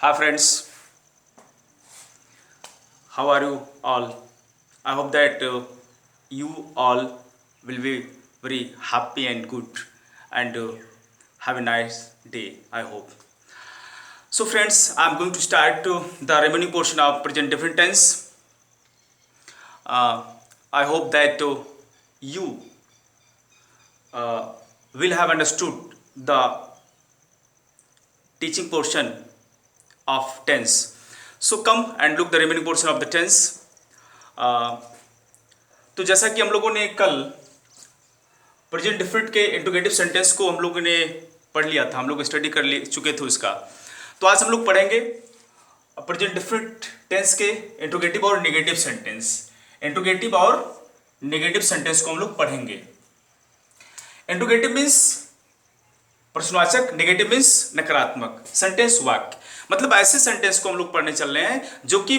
Hi friends, how are you all? I hope that you all will be very happy and good and have a nice day. I hope. So friends, I am going to start the remaining portion of present different tense. Uh, I hope that you will have understood the teaching portion of tense. So come and look the remaining portion of the tense. Uh, तो जैसा कि हम लोगों ने कल present different के interrogative sentence को हम लोगों ने पढ़ लिया था, हम लोग स्टडी कर चुके थे उसका। तो आज हम लोग पढ़ेंगे प्रेजेंट डिफरेंट टेंस के इंट्रोगेटिव और नेगेटिव सेंटेंस। इंट्रोगेटिव और नेगेटिव सेंटेंस को हम लोग पढ़ेंगे। इंट्रोगेटिव मीन्स प्रश्नवाचक, नेगेटिव मीन्स नकारात्मक। सेंटेंस वाक्य मतलब ऐसे सेंटेंस को हम लोग पढ़ने चल रहे हैं जो कि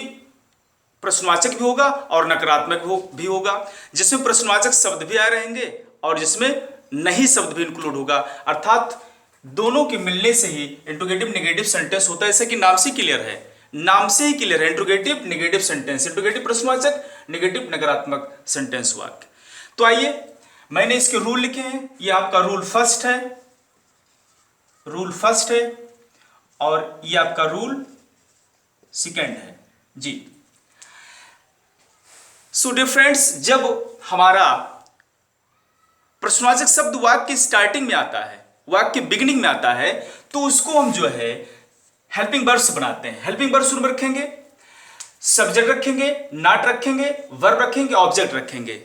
प्रश्नवाचक भी होगा और नकारात्मक भी होगा, जिसमें प्रश्नवाचक शब्द भी आए रहेंगे और जिसमें नहीं शब्द भी इंक्लूड होगा। अर्थात दोनों के मिलने से ही इंट्रोगेटिव नेगेटिव सेंटेंस होता है। जैसे कि नाम से क्लियर है, नाम से ही क्लियर है। इंट्रोगेटिव नेगेटिव सेंटेंस, इंट्रोगेटिव प्रश्नवाचक, नेगेटिव नकारात्मक सेंटेंस वाक्य। तो आइए, मैंने इसके रूल लिखे हैं। ये आपका रूल फर्स्ट है, रूल फर्स्ट है, और ये आपका रूल सेकेंड है जी। सो डियर फ्रेंड्स, जब हमारा प्रश्नवाचक शब्द वाक्य की स्टार्टिंग में आता है, वाक्य के बिगिनिंग में आता है, तो उसको हम जो है हेल्पिंग वर्ब्स बनाते हैं। हेल्पिंग वर्ब्स में रखेंगे, सब्जेक्ट रखेंगे, नॉट रखेंगे, वर्ब रखेंगे, ऑब्जेक्ट रखेंगे।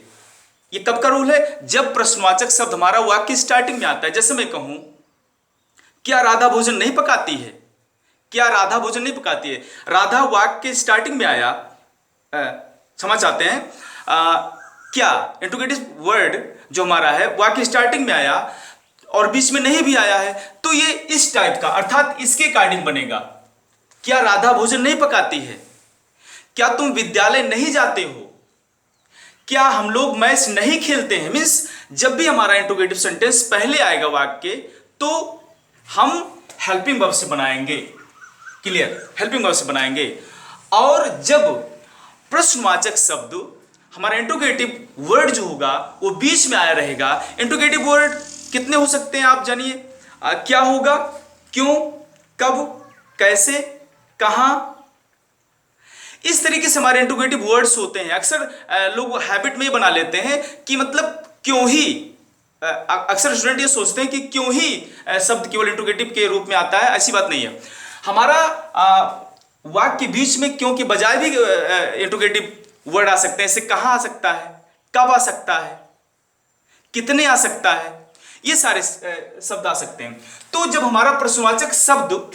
ये कब का रूल है? जब प्रश्नवाचक शब्द हमारा वाक्य की स्टार्टिंग में आता है। जैसे मैं कहूं, क्या राधा भोजन नहीं पकाती है? क्या राधा भोजन नहीं पकाती है? राधा वाक्य के स्टार्टिंग में आया, क्षमा चाहते हैं, क्या इंट्रोगेटिव वर्ड जो हमारा है वाक्य स्टार्टिंग में आया और बीच में नहीं भी आया है, तो ये इस टाइप का, अर्थात इसके अकॉर्डिंग बनेगा। क्या राधा भोजन नहीं पकाती है? क्या तुम विद्यालय नहीं जाते हो? क्या हम लोग मैच नहीं खेलते हैं? मीन्स जब भी हमारा इंट्रोगेटिव सेंटेंस पहले आएगा वाक्य के, तो हम हेल्पिंग वर्ब से बनाएंगे। क्लियर? हेल्पिंग वर्ब से बनाएंगे। और जब प्रश्नवाचक शब्द हमारा इंट्रोगेटिव वर्ड जो होगा वो बीच में आया रहेगा। इंट्रोगेटिव वर्ड कितने हो सकते हैं आप जानिए? क्या होगा, क्यों, कब, कैसे, कहां, इस तरीके से हमारे इंट्रोगेटिव वर्ड्स होते हैं। अक्सर लोग हैबिट में बना लेते हैं कि मतलब क्यों ही, अक्सर स्टूडेंट ये सोचते हैं कि क्यों ही शब्द केवल इंट्रोगेटिव के रूप में आता है। ऐसी बात नहीं है। हमारा वाक्य के बीच में क्यों के बजाय भी इंट्रोगेटिव वर्ड आ सकते हैं। इससे कहां आ सकता है, कब आ सकता है, कितने आ सकता है, ये सारे शब्द आ सकते हैं। तो जब हमारा प्रश्नवाचक शब्द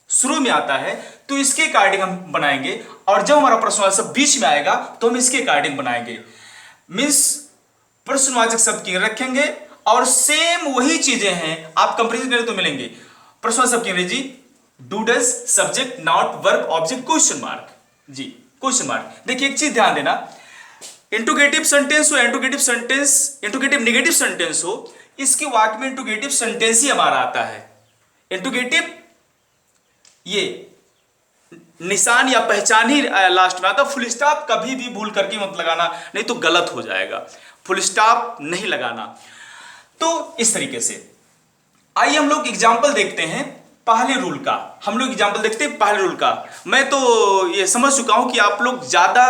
शुरू में आता है तो इसके अकॉर्डिंग हम बनाएंगे, और जब हमारा प्रश्नवाचक शब्द बीच में आएगा तो हम इसके अकॉर्डिंग बनाएंगे। मीन्स प्रश्नवाचक शब्द की रखेंगे और सेम वही चीजें हैं, आप कंपेरिजन करें तो मिलेंगे। प्रश्नवाचक शब्द की अंग्रेजी do does, subject, not, verb, object, question mark जी, क्वेश्चन मार्क। देखिए एक चीज ध्यान देना, इंट्रोगेटिव सेंटेंस हो, interrogative sentence, interrogative negative sentence हो, इसके वाक्य में इंट्रोगेटिव सेंटेंस ही हमारा आता है। इंट्रोगेटिव ये निशान या पहचान ही लास्ट में आता। फुल स्टॉप कभी भी भूल करके मत लगाना, नहीं तो गलत हो जाएगा। फुल स्टॉप नहीं लगाना। तो इस तरीके से आइए हम लोग एग्जाम्पल देखते हैं पहले रूल का। हम लोग एग्जाम्पल देखते हैं पहले रूल का। मैं तो ये समझ चुका हूं कि आप लोग ज्यादा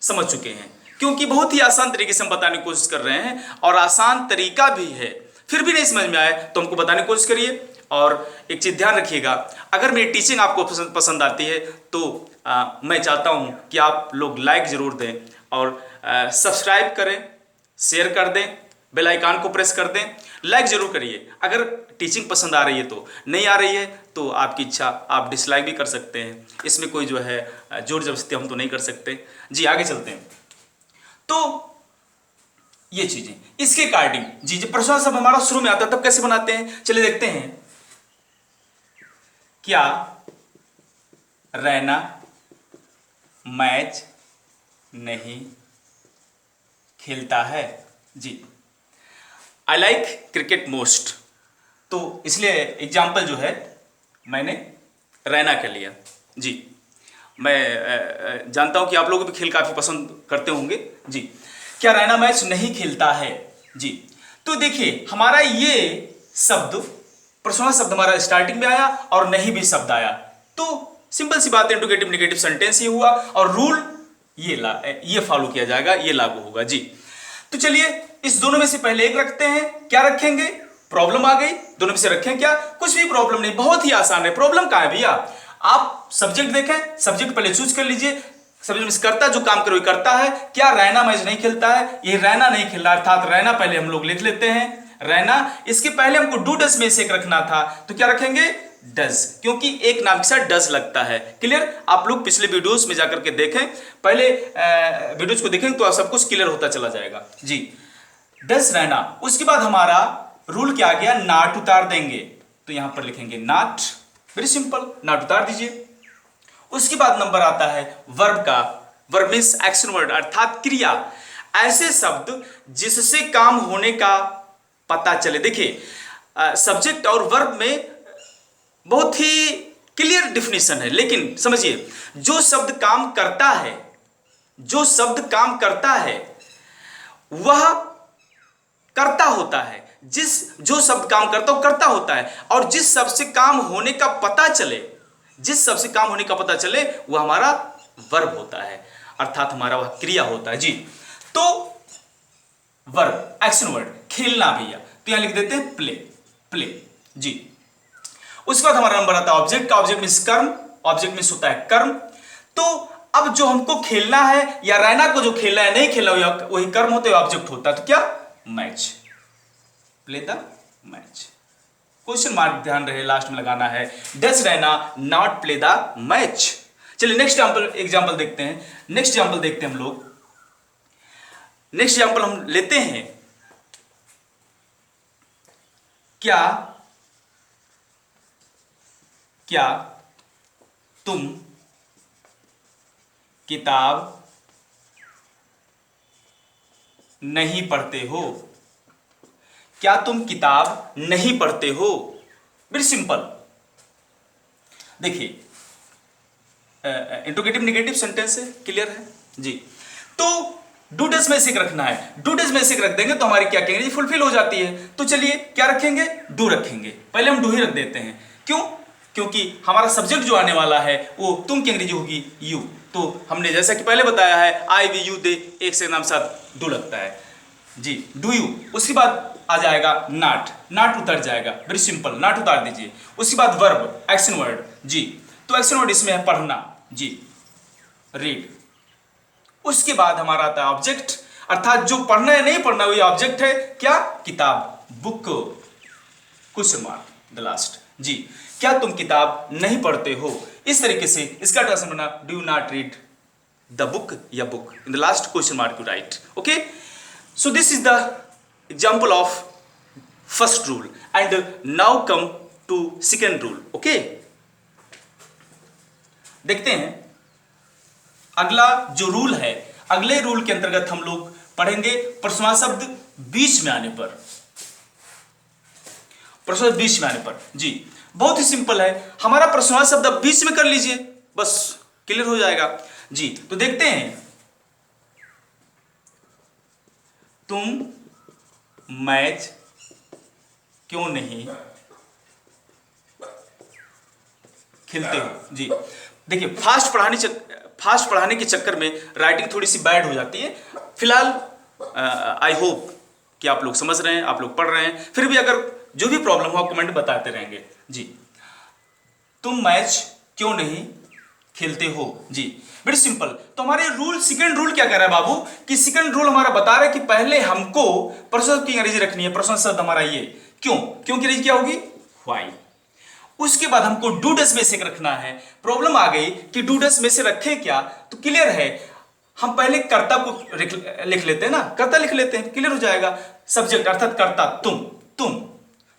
समझ चुके हैं, क्योंकि बहुत ही आसान तरीके से हम बताने की कोशिश कर रहे हैं, और आसान तरीका भी है। फिर भी नहीं समझ में आए तो हमको बताने की कोशिश करिए। और एक चीज ध्यान रखिएगा, अगर मेरी टीचिंग आपको पसंद आती है तो मैं चाहता हूं कि आप लोग लाइक जरूर दें और सब्सक्राइब करें, शेयर कर दें, बेल आइकन को प्रेस कर दें, लाइक जरूर करिए। अगर टीचिंग पसंद आ रही है तो, नहीं आ रही है तो आपकी इच्छा, आप डिसलाइक भी कर सकते हैं। इसमें कोई जो है जोर जबरदस्ती हम तो नहीं कर सकते जी। आगे चलते हैं। तो ये चीजें इसके अकॉर्डिंग जी, जब प्रश्न सब हमारा शुरू में आता है तब कैसे बनाते हैं, चलिए देखते हैं। क्या रैना मैच नहीं खेलता है? जी, आई लाइक क्रिकेट मोस्ट। तो इसलिए एग्जाम्पल जो है मैंने रैना कर लिया। जी, मैं जानता हूं कि आप लोग भी खेल काफी पसंद करते होंगे। जी, क्या रैना मैच नहीं खेलता है? जी, तो देखिए हमारा ये शब्द, प्रश्नार्थक शब्द हमारा स्टार्टिंग में आया और नहीं भी शब्द आया, तो सिंपल सी बात है, इंट्रोगेटिव नेगेटिव सेंटेंस ये हुआ और रूल ये फॉलो किया जाएगा, ये लागू होगा। जी, तो चलिए इस दोनों में से पहले एक रखते हैं। क्या रखेंगे? प्रॉब्लम आ गई, दोनों में से रखें क्या? कुछ भी प्रॉब्लम नहीं, बहुत ही आसान है। प्रॉब्लम कहां है भैया? आप सब्जेक्ट देखें, सब्जेक्ट पहले चूज कर लीजिए, सब्जेक्ट में करता जो काम करो करता है। क्या रैना मैच नहीं खेलता है? ये रैना नहीं खेल रहा, अर्थात रैना पहले हम लोग लिख लेते हैं, रैना। इसके पहले हमको डू डस में से एक रखना था, तो क्या रखेंगे? डज, क्योंकि एक नाम के साथ डज लगता है। क्लियर? आप लोग पिछले वीडियोस में जाकर के देखें, पहले वीडियोस को देखें तो सब कुछ क्लियर होता चला जाएगा। जी, डज रैना। उसके बाद हमारा रूल क्या आ गया? नॉट उतार देंगे, तो यहां पर लिखेंगे नॉट, वेरी सिंपल, नॉट उतार दीजिए। उसके बाद नंबर आता है वर्ब का। वर्ब मीन्स एक्शन वर्ड, अर्थात क्रिया, ऐसे शब्द जिससे काम होने का पता चले। देखिए सब्जेक्ट और वर्ब में बहुत ही क्लियर डिफिनेशन है, लेकिन समझिए जो शब्द काम करता है, जो शब्द काम करता है वह करता होता है, जो शब्द काम करता है करता होता है, और जिस शब्द से काम होने का पता चले, जिस शब्द से काम होने का पता चले वह हमारा वर्ब होता है, अर्थात हमारा वह क्रिया होता है। जी, तो वर्ब एक्शन वर्ड, खेलना भैया, तो यहां लिख देते हैं प्ले, प्ले। जी, उसके बाद हमारा नंबर आता है ऑब्जेक्ट का। ऑब्जेक्ट मीन्स कर्म, ऑब्जेक्ट मीन्स होता है कर्म। तो अब जो हमको खेलना है या रैना को जो खेलना है, नहीं खेलना वही कर्म होता है, ऑब्जेक्ट होता है, तो क्या? Match, play the match. Question mark ध्यान रहे लास्ट में लगाना है। Does Raina not play the match? चलिए नेक्स्ट एग्जांपल देखते हैं। नेक्स्ट एग्जांपल देखते हैं हम लोग। नेक्स्ट एग्जांपल हम लेते हैं, क्या तुम किताब नहीं पढ़ते हो? क्या तुम किताब नहीं पढ़ते हो? Very simple. देखिए इंट्रोगेटिव नेगेटिव सेंटेंस है, क्लियर है? जी, तो डू डज में से एक रखना है। डू डज में से एक रख देंगे तो हमारी क्या कहेंगे, फुलफिल हो जाती है। तो चलिए क्या रखेंगे? डू रखेंगे। पहले हम डू ही रख देते हैं, क्यों? क्योंकि हमारा सब्जेक्ट जो आने वाला है वो तुम की अंग्रेजी होगी यू, तो हमने जैसा कि पहले बताया है आई वी यू दे, एक से नाम साथ डू लगता है। जी, डू यू। उसके बाद आ जाएगा नॉट, नॉट उतर जाएगा, वेरी सिंपल, नॉट उतार दीजिए। उसके बाद वर्ब एक्शन वर्ड। जी, तो एक्शन वर्ड इसमें है पढ़ना, जी, रीड। उसके बाद हमारा आता है ऑब्जेक्ट, अर्थात जो पढ़ना है नहीं पढ़ना वही ऑब्जेक्ट है, क्या? किताब, book, question mark the last. जी, क्या तुम किताब नहीं पढ़ते हो? इस तरीके से इसका ट्रांसलेशन बना do you not read the book या book, in the last question mark you write. Okay, so this is the example of first rule and now come to second rule. okay, देखते हैं अगला जो rule है। अगले rule के अंतर्गत हम लोग पढ़ेंगे प्रश्नार्थक शब्द बीच में आने पर, प्रश्नार्थक बीच में आने पर। जी, बहुत ही सिंपल है, हमारा प्रश्नार्थक शब्द अब बीच में कर लीजिए, बस क्लियर हो जाएगा। जी, तो देखते हैं, तुम मैच क्यों नहीं खेलते हो? जी, देखिए फास्ट पढ़ाने के चक्कर में राइटिंग थोड़ी सी बैड हो जाती है। फिलहाल आई होप कि आप लोग समझ रहे हैं, आप लोग पढ़ रहे हैं, फिर भी अगर जो भी प्रॉब्लम हो आप कमेंट बताते रहेंगे। जी, तुम मैच क्यों नहीं खेलते हो? जी, वेरी सिंपल। तो हमारे रूल, सेकंड रूल क्या कह रहा है बाबू, कि सेकंड रूल हमारा बता रहा है कि पहले हमको प्रश्नार्थक की अंग्रेजी रखनी है। प्रश्नार्थक शब्द हमारा ये, क्यों की अंग्रेजी क्या होगी? व्हाई। उसके बाद हमको डू डज में से रखना है। प्रॉब्लम आ गई कि डू डज में से रखें क्या, तो क्लियर है हम पहले कर्ता को लिख लेते हैं ना, कर्ता लिख लेते हैं, क्लियर हो जाएगा। सब्जेक्ट अर्थात कर्ता तुम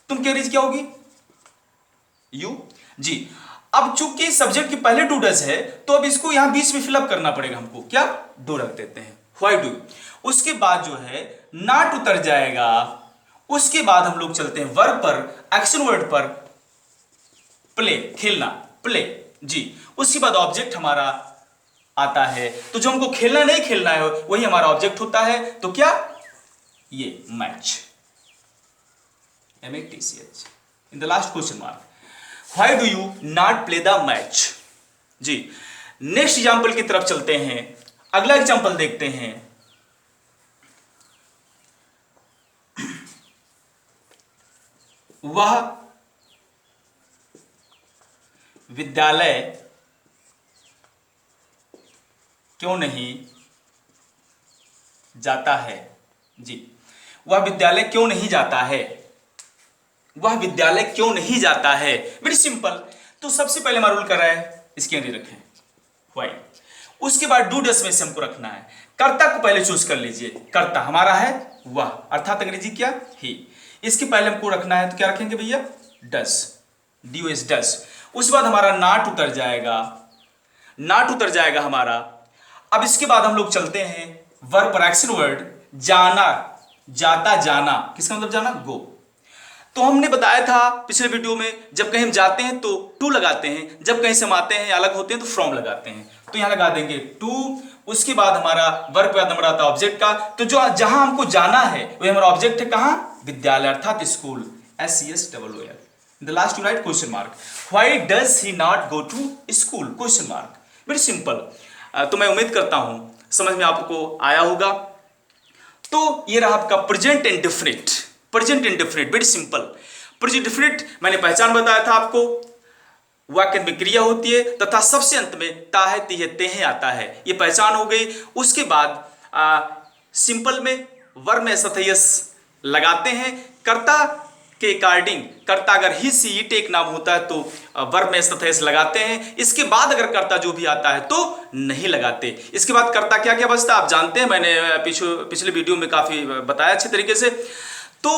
की अंग्रेजी क्या होगी? यू। जी, अब चूंकि सब्जेक्ट की पहले डू डज है तो अब इसको यहां बीच में फिलअप करना पड़ेगा हमको, क्या? डू रख देते हैं, व्हाई डू। उसके बाद जो है नॉट उतर जाएगा। उसके बाद हम लोग चलते हैं वर्ब पर, एक्शन वर्ड पर, प्ले, खेलना। प्ले। जी, उसके बाद ऑब्जेक्ट हमारा आता है, तो जो हमको खेलना नहीं खेलना है वही हमारा ऑब्जेक्ट होता है। तो क्या, ये match, MATCH। In the last question mark, why do you not play the match. जी, नेक्स्ट एग्जाम्पल की तरफ चलते हैं, अगला एग्जाम्पल देखते हैं। वह विद्यालय क्यों नहीं जाता है। जी, वह विद्यालय क्यों नहीं जाता है, वह विद्यालय क्यों नहीं जाता है। Very simple. तो सबसे पहले हमारा रूल कर रहा है, इसके अंदर रखें व्हाई, उसके बाद डू डस में से हमको रखना है। कर्ता को पहले चूज कर लीजिए, कर्ता हमारा है वह, अर्थात अंग्रेजी क्या, ही। इसके पहले हमको रखना है, तो क्या रखेंगे भैया, डस, DOS, डस। उसके बाद हमारा नॉट उतर जाएगा, नॉट उतर जाएगा हमारा। अब इसके बाद हम लोग चलते हैं वर्ब और एक्शन वर्ड, जाना, जाता, जाना, किसका मतलब जाना, गो। तो हमने बताया था पिछले वीडियो में, जब कहीं हम जाते हैं तो टू लगाते हैं, जब कहीं से हम आते हैं या अलग होते हैं तो फ्रॉम लगाते हैं। तो यहां लगा देंगे टू, उसके बाद हमारा वर्ब का नंबर आता है ऑब्जेक्ट का। तो जो जहां हमको जाना है वही हमारा ऑब्जेक्ट है, कहां, विद्यालय अर्थात school, SCHOOL। The last you write question mark, why does he not go to school, question mark. Very simple. तो मैं उम्मीद करता हूं समझ में आपको आया होगा। तो ये रहा आपका present indefinite, present indefinite, very simple. Present indefinite मैंने पहचान बताया था आपको, वाक्य में क्रिया होती है तथा सबसे अंत में ता है, ती है, ते है आता है, ये पहचान हो गई। उसके बाद सिंपल में वर्ब में सथयस लगाते हैं, कर्ता के अकॉर्डिंग, कर्ता अगर ही, सी, इट एक नाम होता है तो वर्ब में सथयस लगाते हैं। इसके बाद अगर कर्ता जो भी आता है तो नहीं लगाते। इसके बाद कर्ता क्या क्या बचता है आप जानते हैं, मैंने पिछले वीडियो में काफी बताया अच्छे तरीके से। तो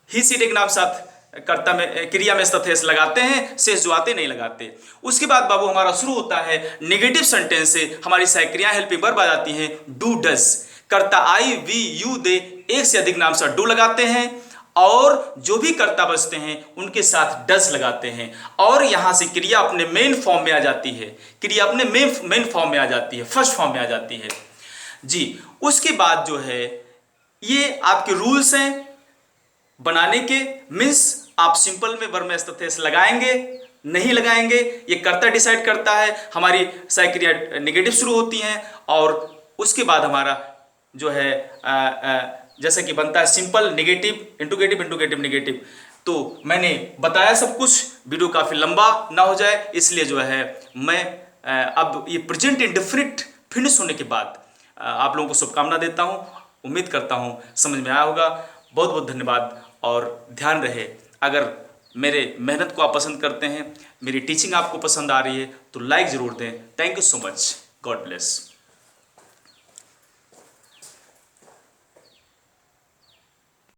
ही, सी, इट एक नाम साथ कर्ता में, क्रिया में सथयस लगाते हैं, शेष जो आते नहीं लगाते। उसके बाद बाबू हमारा शुरू होता है नेगेटिव सेंटेंस से, हमारी सहायक्रियाएं हेल्पिंग वर्ब आ जाती हैं। डू, डज, कर्ता आई, वी, यू, दे, एक से अधिक नाम साथ डू लगाते हैं, और जो भी कर्ता बचते हैं उनके साथ डज लगाते हैं, और यहां से क्रिया अपने मेन फॉर्म में आ जाती है, क्रिया अपने मेन फॉर्म में आ जाती है, फर्स्ट फॉर्म में आ जाती है। जी, उसके बाद जो है ये आपके रूल्स हैं बनाने के, मीन्स आप सिंपल में वर्ब में सथयस लगाएंगे नहीं लगाएंगे, ये कर्ता डिसाइड करता है। हमारी सहायक्रिया नेगेटिव शुरू होती हैं, और उसके बाद हमारा जो है जैसे कि बनता है simple, negative, interrogative, interrogative, negative. तो मैंने बताया सब कुछ, वीडियो काफी लंबा ना हो जाए इसलिए जो है मैं अब ये प्रेजेंट इंडेफिनिट फिनिश होने के बाद आप लोगों को शुभकामना देता हूं। उम्मीद करता हूं समझ में आया होगा। बहुत बहुत धन्यवाद, और ध्यान रहे अगर मेरे मेहनत को आप पसंद करते हैं, मेरी टीचिंग आपको पसंद आ रही है तो लाइक जरूर दें। Thank you so much, God bless.